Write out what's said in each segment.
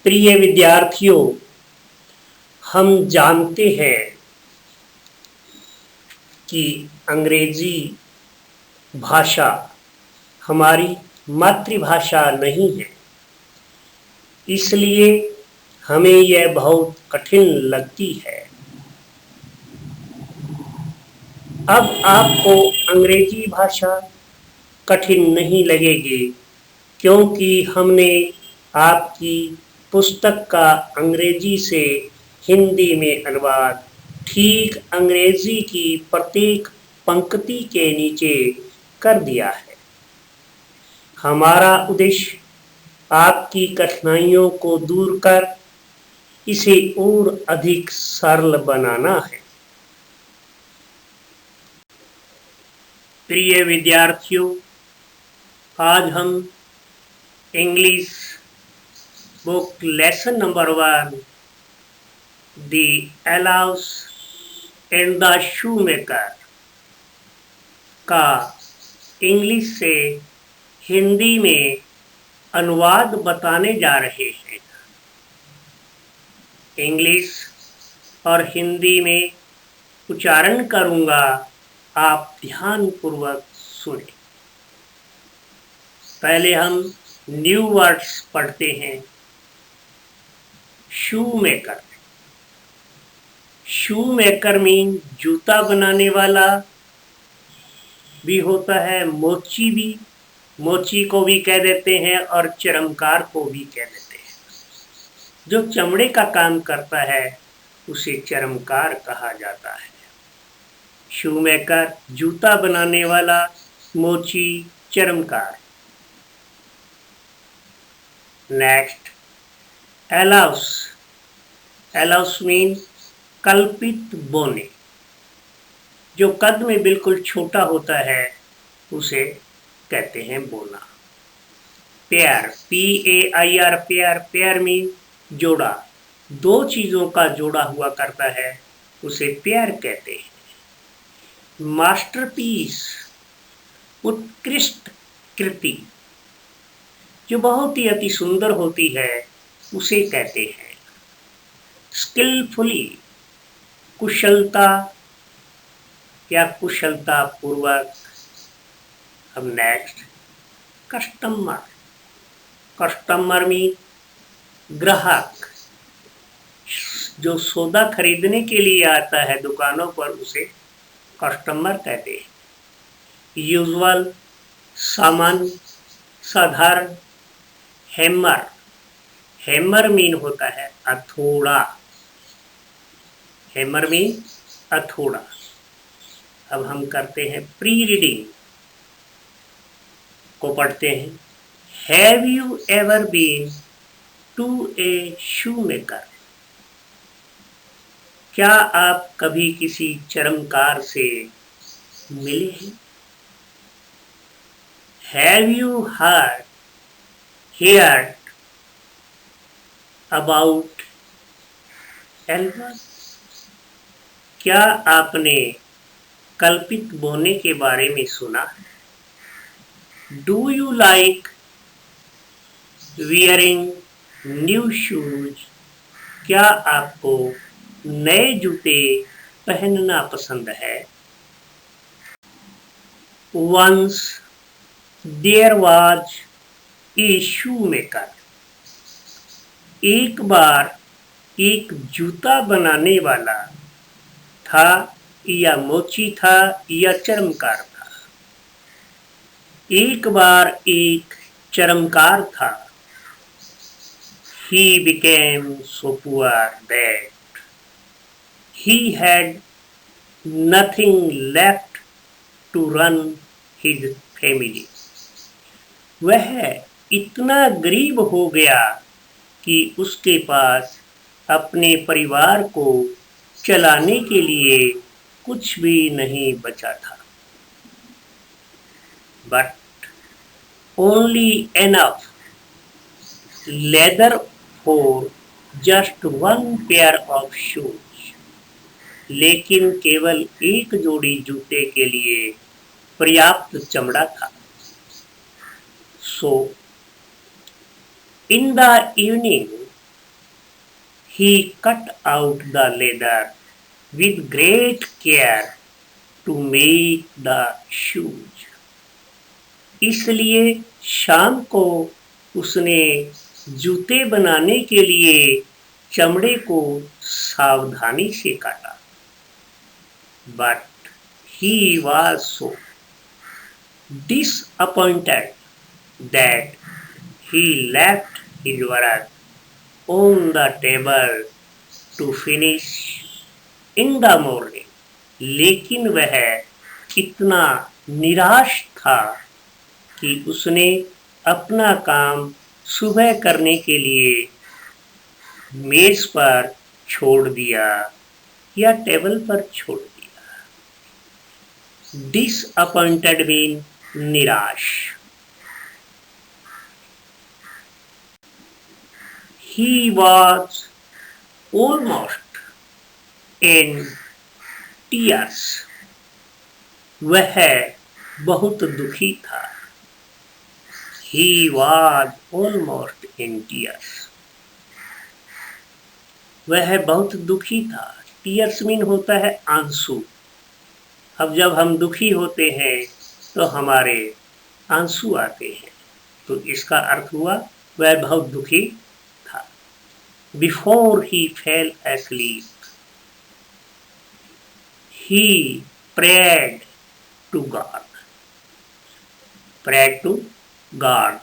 प्रिय विद्यार्थियों, हम जानते हैं कि अंग्रेजी भाषा हमारी मातृभाषा नहीं है, इसलिए हमें यह बहुत कठिन लगती है। अब आपको अंग्रेजी भाषा कठिन नहीं लगेगी, क्योंकि हमने आपकी पुस्तक का अंग्रेजी से हिंदी में अनुवाद ठीक अंग्रेजी की प्रत्येक पंक्ति के नीचे कर दिया है। हमारा उद्देश्य आपकी कठिनाइयों को दूर कर इसे और अधिक सरल बनाना है। प्रिय विद्यार्थियों, आज हम English book lesson number 1 the elves and the shoemaker का इंग्लिश से हिंदी में अनुवाद बताने जा रहे हैं। इंग्लिश और हिंदी में उच्चारण करूंगा, आप ध्यानपूर्वक सुने। पहले हम न्यू वर्ड्स पढ़ते हैं। शू मेकर। शू मेकर मीन जूता बनाने वाला भी होता है, मोची को भी कह देते हैं और चरमकार को भी कह देते हैं। जो चमड़े का काम करता है उसे चरमकार कहा जाता है। शू मेकर जूता बनाने वाला, मोची चरमकार। नेक्स्ट, एलाउस। एलाउस मीन कल्पित बोने। जो कद में बिल्कुल छोटा होता है उसे कहते हैं बोना। Pair, PAIR, pair. Pair mean जोड़ा। दो चीजों का जोड़ा हुआ करता है उसे पेयर कहते हैं। मास्टरपीस, उत्कृष्ट कृति। जो बहुत ही अति सुंदर होती है उसे कहते हैं। स्किलफुली, कुशलता या कुशलता पूर्वक। अब नेक्स्ट, कस्टमर। कस्टमर मीन ग्राहक। जो सौदा खरीदने के लिए आता है दुकानों पर उसे कस्टमर कहते हैं। यूजुअल, सामान्य, साधारण। हैमर। हैमर मीन होता है हथौड़ा। हैमर मीन हथौड़ा। अब हम करते हैं प्री रीडिंग को पढ़ते हैं। Have you ever been to a shoemaker? क्या आप कभी किसी चरमकार से मिले हैं? Have you heard about elves? क्या आपने कल्पित बोने के बारे में सुना? Do you like wearing new shoes? क्या आपको नए जूते पहनना पसंद है? Once there was a shoemaker. एक बार एक जूता बनाने वाला था, या मोची था या चरमकार था। एक बार एक चरमकार था। He became so poor that he had nothing left to run his family. वह इतना गरीब हो गया कि उसके पास अपने परिवार को चलाने के लिए कुछ भी नहीं बचा था। But only enough leather for just one pair of shoes. लेकिन केवल एक जोड़ी जूते के लिए पर्याप्त चमड़ा था। So, in the evening, He cut out the leather with great care to make the shoes. इसलिए शाम को उसने जूते बनाने के लिए चमड़े को सावधानी से काटा। But he was so disappointed that he left his work on the table to finish in the morning. लेकिन वह इतना निराश था कि उसने अपना काम सुबह करने के लिए मेज पर छोड़ दिया या टेबल पर छोड़ दिया। डिसअपॉइंटेड मीन निराश। He was almost in tears. वह बहुत दुखी था। He was almost in tears. वह बहुत दुखी था। टीयर्स मीन होता है आंसू। अब जब हम दुखी होते हैं तो हमारे आंसू आते हैं, तो इसका अर्थ हुआ वह बहुत दुखी था। Before he fell asleep, he prayed to God. Prayed to God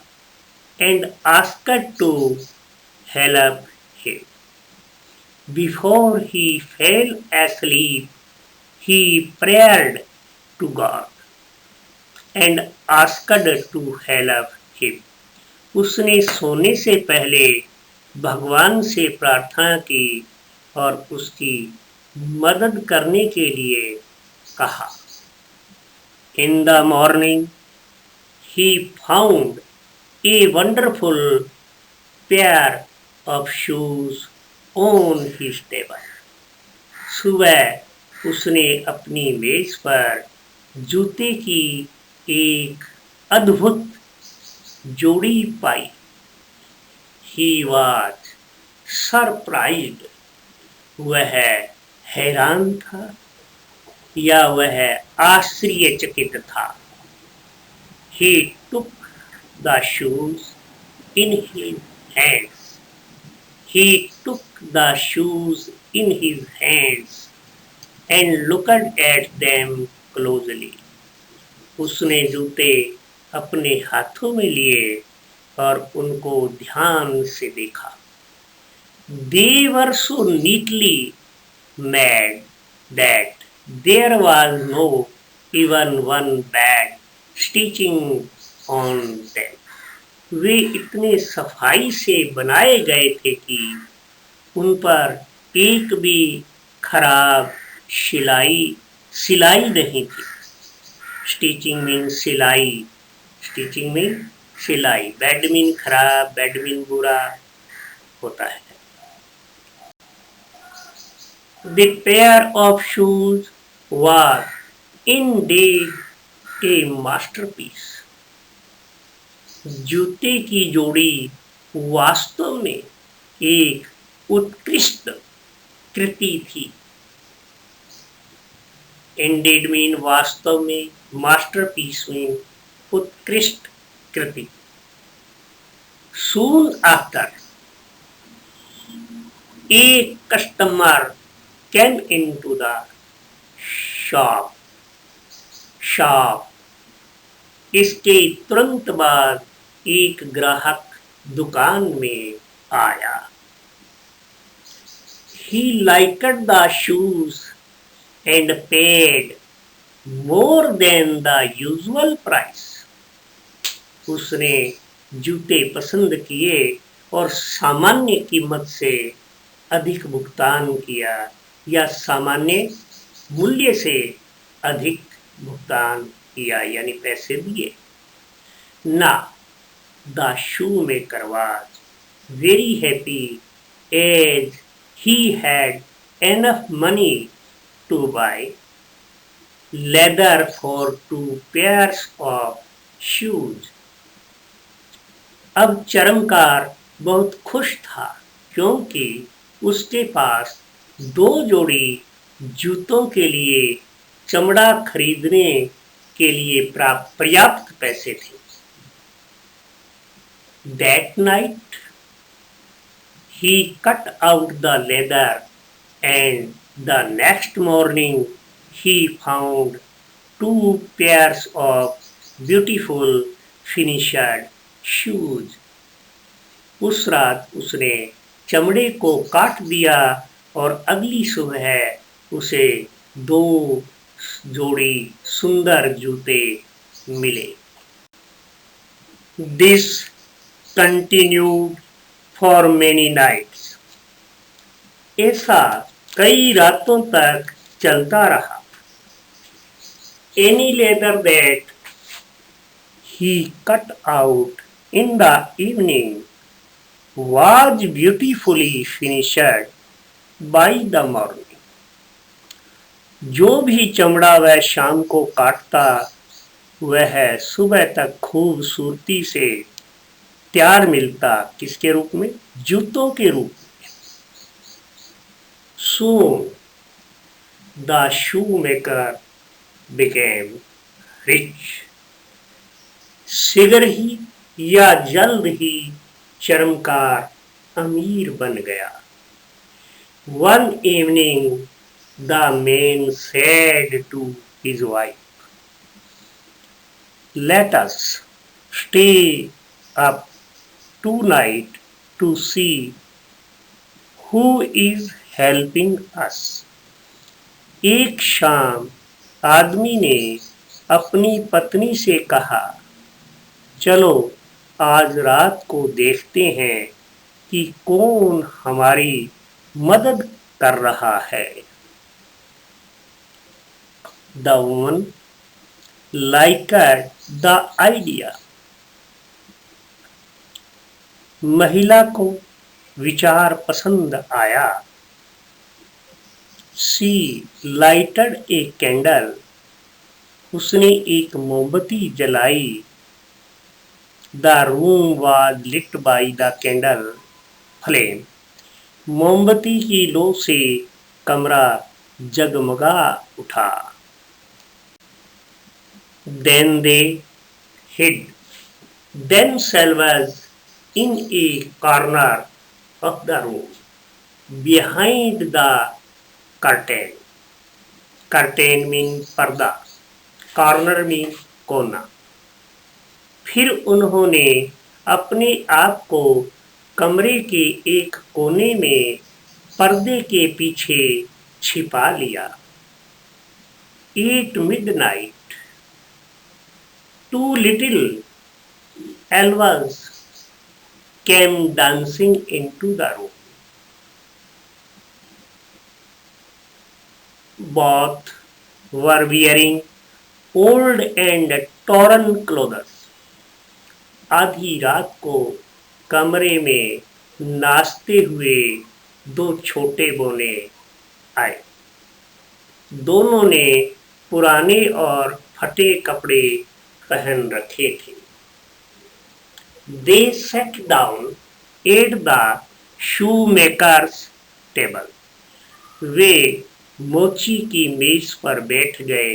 and asked to help him. Before he fell asleep, he prayed to God and asked to help him. उसने सोने से पहले भगवान से प्रार्थना की और उसकी मदद करने के लिए कहा। In the morning, he found a wonderful pair of shoes on his table. सुबह उसने अपनी मेज पर जूते की एक अद्भुत जोड़ी पाई। He was surprised. वह हैरान था या वह आश्चर्यचकित था। He took the shoes in his hands. He took the shoes in his hands and looked at them closely. उसने जूते अपने हाथों में लिए और उनको ध्यान से देखा। They were so neatly made that there was no even one bad stitching on them. वे इतने सफाई से बनाए गए थे कि उन पर एक भी खराब सिलाई नहीं थी। स्टिचिंग मीन सिलाई, स्टिचिंग मीन सिलाई। बैड मीन खराब, बैड मीन बुरा होता है। The pair of shoes was indeed a masterpiece. जूते की जोड़ी वास्तव में एक उत्कृष्ट कृति थी। इंडीड मीन वास्तव में, मास्टरपीस मीन उत्कृष्ट कृति। Soon after, a customer came into the shop. इसके तुरंत बाद एक ग्राहक दुकान में आया। He liked the shoes and paid more than the usual price. उसने जूते पसंद किए और सामान्य कीमत से अधिक भुगतान किया या सामान्य मूल्य से अधिक भुगतान किया, यानी पैसे दिए। Now the shoemaker was very happy as he had enough money to buy leather for 2 pairs of shoes. अब चरमकार बहुत खुश था क्योंकि उसके पास 2 जोड़ी जूतों के लिए चमड़ा खरीदने के लिए पर्याप्त पैसे थे। That night he cut out the leather, and the next morning he found 2 pairs of beautiful finished shoes. उस रात उसने चमड़े को काट दिया और अगली सुबह उसे 2 जोड़ी सुंदर जूते मिले। This continued for many nights. ऐसा कई रातों तक चलता रहा। Any leather that he cut out in the evening was beautifully finished by the morning. जो भी चमड़ा वह शाम को काटता वह सुबह तक खूबसूरती से तैयार मिलता। किसके रूप में? जूतों के रूप में। Soon the shoemaker became rich. शीघ्र ही या जल्द ही चर्मकार अमीर बन गया। One evening the man said to his wife, "Let us stay up tonight to see who is helping us." एक शाम आदमी ने अपनी पत्नी से कहा, चलो आज रात को देखते हैं कि कौन हमारी मदद कर रहा है। The woman liked the idea. महिला को विचार पसंद आया। She lighted a candle. उसने एक मोमबत्ती जलाई। The room was lit by the candle flame. मोमबत्ती की लौ से कमरा जगमगा उठा। Then they hid themselves in a corner of the room behind the curtain. Curtain means पर्दा, corner means कोना। फिर उन्होंने अपने आप को कमरे के एक कोने में पर्दे के पीछे छिपा लिया। At midnight, 2 little elves came dancing into the room. Both were wearing old and torn clothes. आधी रात को कमरे में नाचते हुए 2 छोटे बोने आए। दोनों ने पुराने और फटे कपड़े पहन रखे थे। They sat down at the shoemaker's table. वे मोची की मेज पर बैठ गए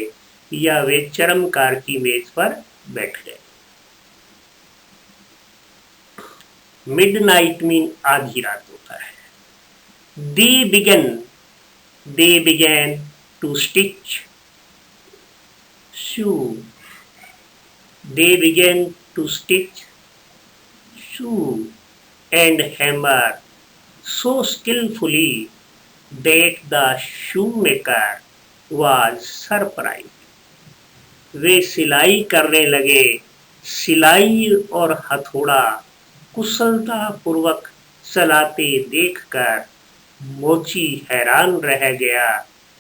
या वे चर्मकार की मेज पर बैठ गए। Midnight mean आधी रात होता है। They began to stitch shoe. They began to stitch shoe and hammer so skillfully that the shoemaker was surprised. वे सिलाई करने लगे। सिलाई और हथौड़ा कुशलता पूर्वक चलाते देखकर मोची हैरान रह गया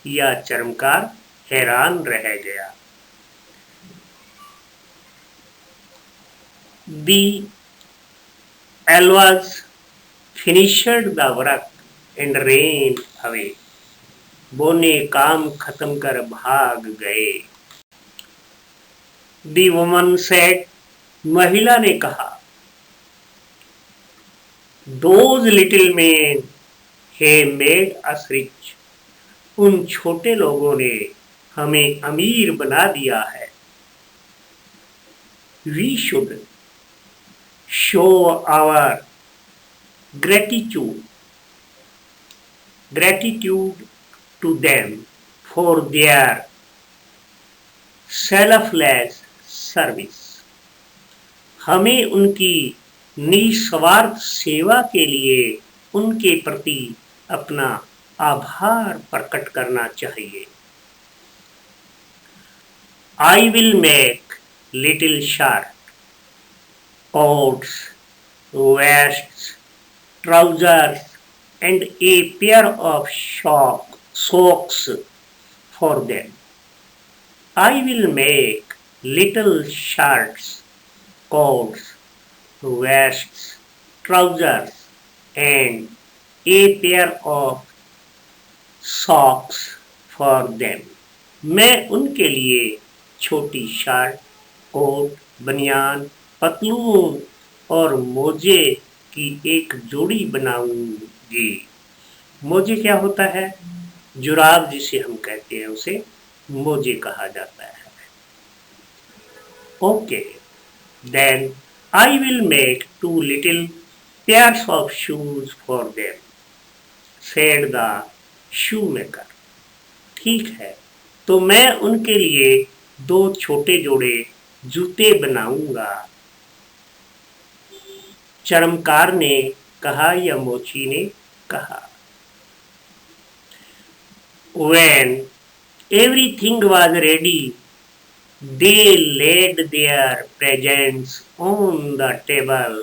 या चर्मकार हैरान रह गया। The elves finished the work and ran away. बोने काम खत्म कर भाग गए। The woman said, महिला ने कहा, Those little men have made us rich, उन छोटे लोगों ने हमें अमीर बना दिया है। We should show our gratitude gratitude to them for their selfless service। हमें उनकी निस्वार्थ सेवा के लिए उनके प्रति अपना आभार प्रकट करना चाहिए। I will make little shirt, coats, vests, trousers, and a pair of socks for them। I will make little shirts, coats, vests, trousers, and a pair of socks for them। मैं उनके लिए छोटी शर्ट, कोट, बनियान, पतलून और मोजे की एक जोड़ी बनाऊंगी। मोजे क्या होता है? जुराब जिसे हम कहते हैं उसे मोजे कहा जाता है। Okay, then I will make 2 little pairs of shoes for them, said the shoemaker। ठीक है, तो मैं उनके लिए 2 छोटे जोड़े जूते बनाऊंगा। चरमकार ने कहा या मोची ने कहा। When everything was ready, they laid their presents on the table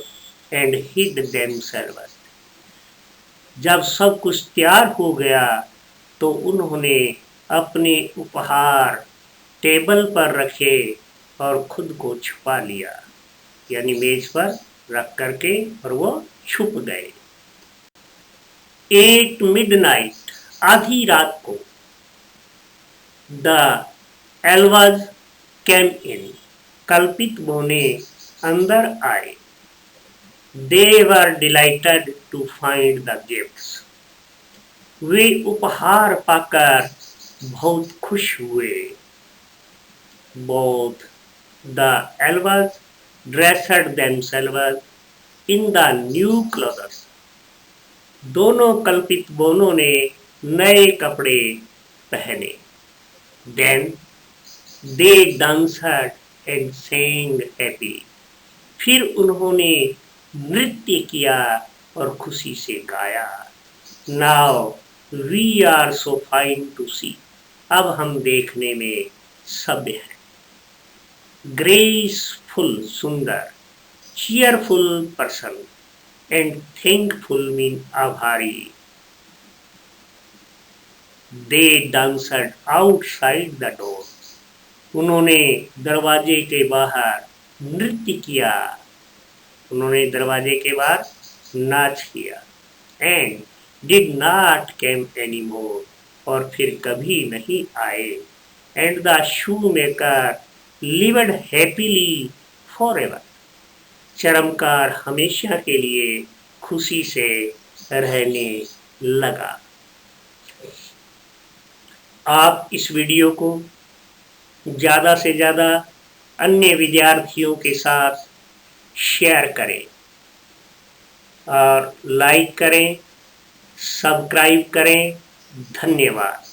and hid themselves। जब सब कुछ तैयार हो गया तो उन्होंने अपने उपहार टेबल पर रखे और खुद को छुपा लिया, यानी मेज पर रख करके, और वो छुप गए। 8 midnight, आधी रात को, द एल्वाज कैम इन, कल्पित बोने अंदर आए। They were delighted to find the gifts, वे उपहार पाकर बहुत खुश हुए। Both the elves dressed themselves in the new clothes, दोनों कल्पित बोनों ने नए कपड़े पहने। Then they danced and sang happy, फिर उन्होंने नृत्य किया और खुशी से गाया। Now we are so fine to see, अब हम देखने में सभ्य हैं। Graceful, सुंदर, cheerful person, and thankful mean आभारी। They danced outside the door, उन्होंने दरवाजे के बाहर नृत्य किया, उन्होंने दरवाजे के बाहर नाच किया। And did not come anymore, और फिर कभी नहीं आए। And the shoemaker lived happily forever, चरमकार हमेशा के लिए खुशी से रहने लगा। आप इस वीडियो को ज़्यादा से ज़्यादा अन्य विद्यार्थियों के साथ शेयर करें और लाइक करें, सब्सक्राइब करें। धन्यवाद।